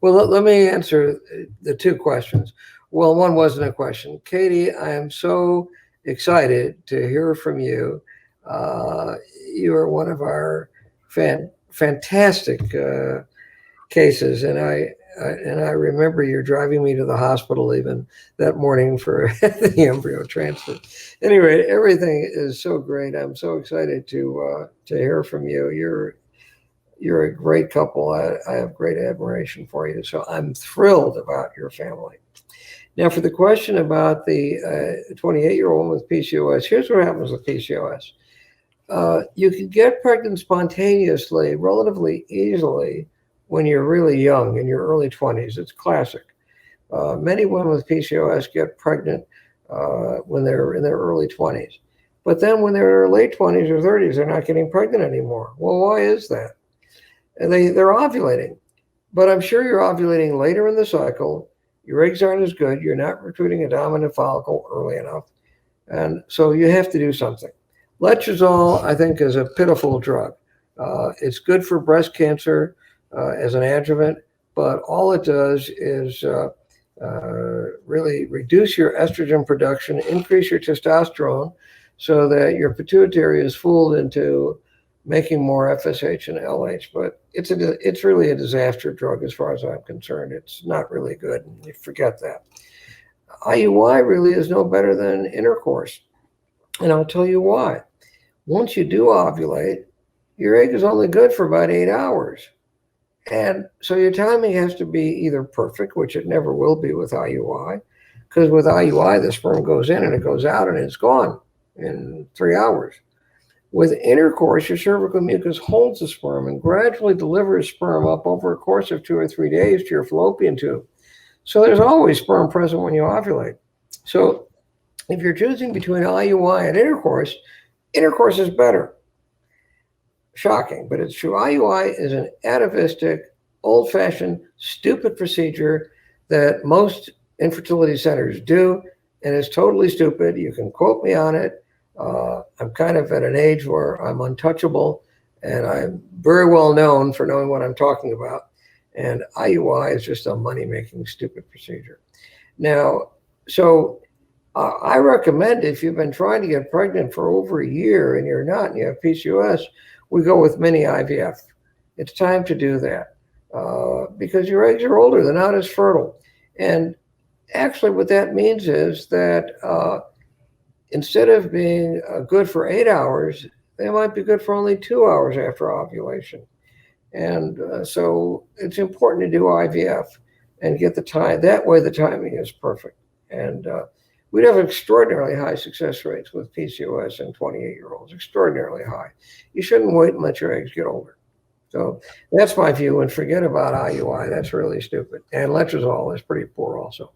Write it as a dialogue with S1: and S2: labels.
S1: Well, let me answer the two questions. Well, one wasn't a question. Katie, I am so excited to hear from you. Uh, you are one of our fantastic cases, and I remember you driving me to the hospital even that morning for the embryo transfer. Anyway, everything is so great. I'm so excited to hear from you. You're a great couple. I have great admiration for you. So I'm thrilled about your family. Now, for the question about the 28-year-old with PCOS, here's what happens with PCOS. You can get pregnant spontaneously, relatively easily, when you're really young, in your early 20s. It's classic. Many women with PCOS get pregnant when they're in their early 20s. But then when they're in their late 20s or 30s, they're not getting pregnant anymore. Well, why is that? And they're ovulating. But I'm sure you're ovulating later in the cycle. Your eggs aren't as good. You're not recruiting a dominant follicle early enough. And so you have to do something. Letrozole, I think, is a pitiful drug. It's good for breast cancer as an adjuvant, but all it does is really reduce your estrogen production, increase your testosterone, so that your pituitary is fooled into making more FSH and LH. But it's really a disaster drug as far as I'm concerned. It's not really good, and you forget that. IUI really is no better than intercourse, and I'll tell you why. Once you do ovulate, your egg is only good for about 8 hours. And so your timing has to be either perfect, which it never will be with IUI, because with IUI, the sperm goes in and it goes out and it's gone in 3 hours. With intercourse, your cervical mucus holds the sperm and gradually delivers sperm up over a course of 2 or 3 days to your fallopian tube. So there's always sperm present when you ovulate. So if you're choosing between IUI and intercourse is better. Shocking, but it's true. IUI is an atavistic, old-fashioned, stupid procedure that most infertility centers do, and it's totally stupid. You can quote me on it. I'm kind of at an age where I'm untouchable, and I'm very well known for knowing what I'm talking about. And IUI is just a money-making, stupid procedure. Now, so I recommend, if you've been trying to get pregnant for over a year and you're not, and you have PCOS, we go with Mini-IVF. It's time to do that because your eggs are older, they're not as fertile. And actually what that means is that instead of being good for 8 hours, they might be good for only 2 hours after ovulation. And so it's important to do IVF and get the time. That way the timing is perfect. And we'd have extraordinarily high success rates with PCOS in 28-year-olds, extraordinarily high. You shouldn't wait and let your eggs get older. So that's my view, and forget about IUI. That's really stupid. And letrozole is pretty poor also.